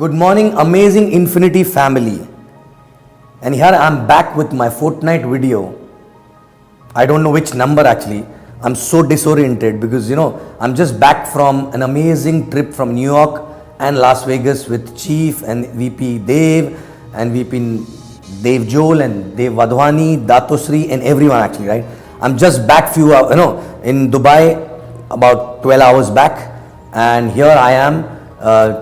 Good morning, amazing Infinity family. And here I am back with my Fortnight video. I don't know which number actually. I'm so disoriented because I'm just back from an amazing trip from New York and Las Vegas with Chief and VP Dev and VP Dev Joel and Dev Wadhwani, Datosri and everyone actually, right? I'm just back in Dubai about 12 hours back, and here I am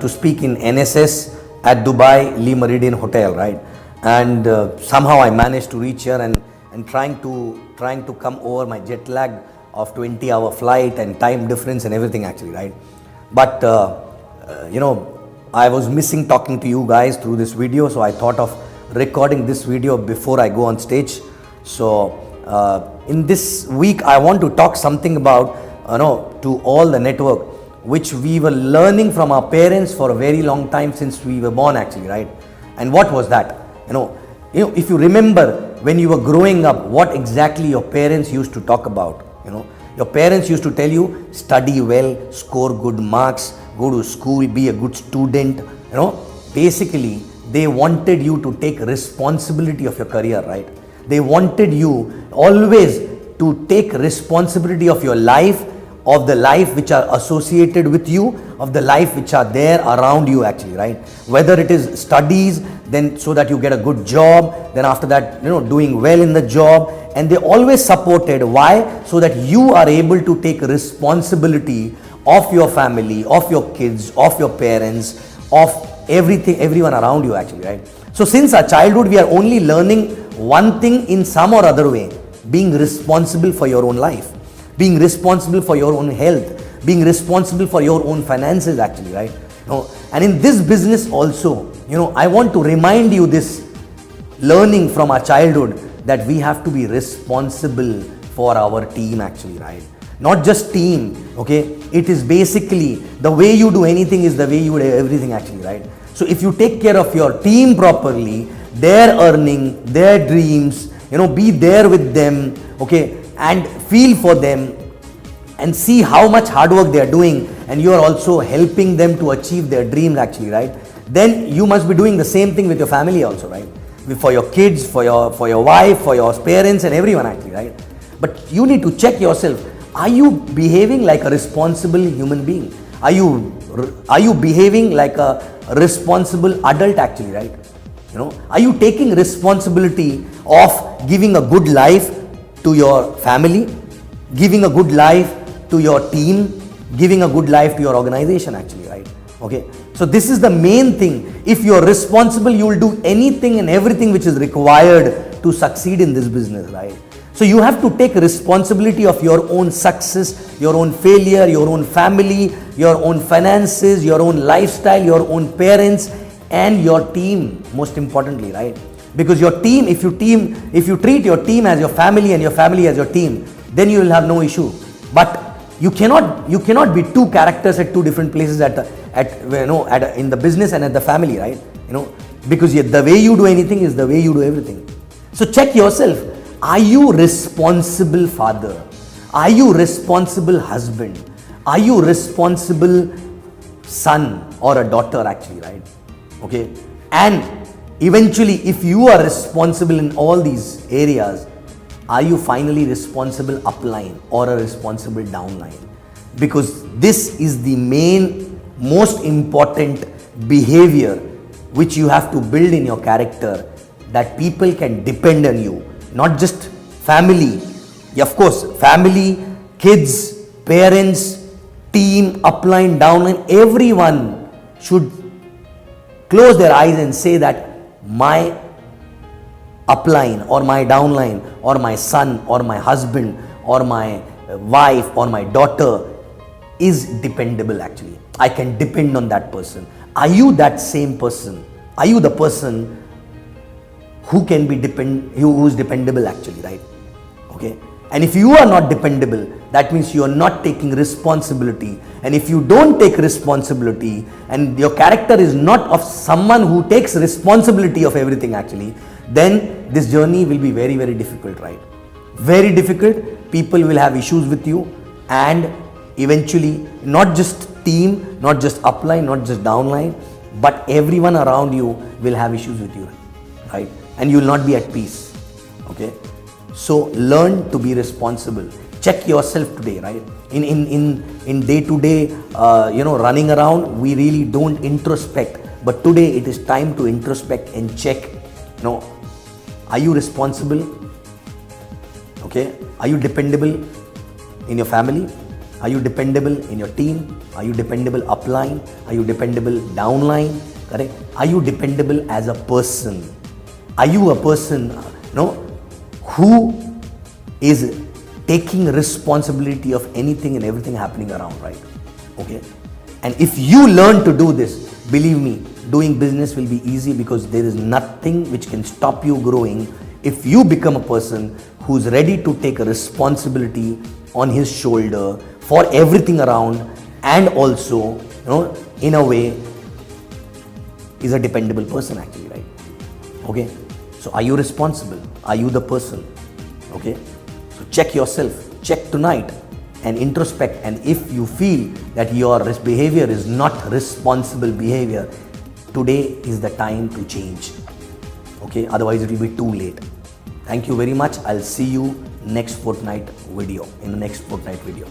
to speak in NSS at Dubai Lee Meridian Hotel, right? And somehow I managed to reach here and trying to come over my jet lag of 20-hour flight and time difference and everything actually, right? But I was missing talking to you guys through this video, so I thought of recording this video before I go on stage. So in this week I want to talk something about to all the network which we were learning from our parents for a very long time since we were born actually, right? And what was that? If you remember when you were growing up, what exactly your parents used to talk about? Your parents used to tell you, study well, score good marks, go to school, be a good student. Basically they wanted you to take responsibility of your career, right? They wanted you always to take responsibility of your life, of the life which are associated with you, of the life which are there around you actually, right? Whether it is studies, then so that you get a good job, then after that doing well in the job, and they always supported. Why? So that you are able to take responsibility of your family, of your kids, of your parents, of everyone around you actually, right? So since our childhood we are only learning one thing in some or other way: being responsible for your own life, being responsible for your own health, being responsible for your own finances actually, right? And in this business also, I want to remind you this learning from our childhood, that we have to be responsible for our team actually, right? Not just team, okay? It is basically the way you do anything is the way you do everything actually, right? So if you take care of your team properly, their earning, their dreams, be there with them, okay? And feel for them and see how much hard work they are doing, and you are also helping them to achieve their dreams actually, right? Then you must be doing the same thing with your family also, right? For your kids, for your wife, for your parents and everyone actually, right? But you need to check yourself. Are you behaving like a responsible human being? Are you behaving like a responsible adult actually, right? Are you taking responsibility of giving a good life to your family, giving a good life to your team, giving a good life to your organization actually, right? Okay, so this is the main thing. If you are responsible, you will do anything and everything which is required to succeed in this business, right? So you have to take responsibility of your own success, your own failure, your own family, your own finances, your own lifestyle, your own parents and your team, most importantly, right? Because your team, if you treat your team as your family and your family as your team, then you will have no issue. But you cannot be two characters at two different places in the business and at the family, right? Because the way you do anything is the way you do everything. So check yourself. Are you responsible father? Are you responsible husband? Are you responsible son or a daughter actually, right? Okay. And eventually, if you are responsible in all these areas, are you finally responsible upline or a responsible downline? Because this is the most important behavior which you have to build in your character, that people can depend on you. Not just family, of course, family, kids, parents, team, upline, downline, everyone should close their eyes and say that my upline or my downline or my son or my husband or my wife or my daughter is dependable actually. I can depend on that person. Are you that same person? Are you the person who can be who is dependable actually, right? Okay. And if you are not dependable, that means you are not taking responsibility. And if you don't take responsibility and your character is not of someone who takes responsibility of everything actually, then this journey will be very, very difficult, right? Very difficult. People will have issues with you, and eventually not just team, not just upline, not just downline, but everyone around you will have issues with you, right? And you will not be at peace. Okay, so learn to be responsible. Check yourself today, right? In day to day, running around, we really don't introspect. But today it is time to introspect and check. Are you responsible? Okay, are you dependable in your family? Are you dependable in your team? Are you dependable upline? Are you dependable downline? Correct? Are you dependable as a person? Are you a person, who is taking responsibility of anything and everything happening around, right? Okay? And if you learn to do this, believe me, doing business will be easy, because there is nothing which can stop you growing if you become a person who's ready to take a responsibility on his shoulder for everything around, and also, in a way, is a dependable person actually, right? Okay? So are you responsible? Are you the person? Okay? So check yourself, check tonight and introspect, and if you feel that your behavior is not responsible behavior, today is the time to change. Okay? Otherwise it will be too late. Thank you very much. I'll see you next fortnight video, in the next fortnight video.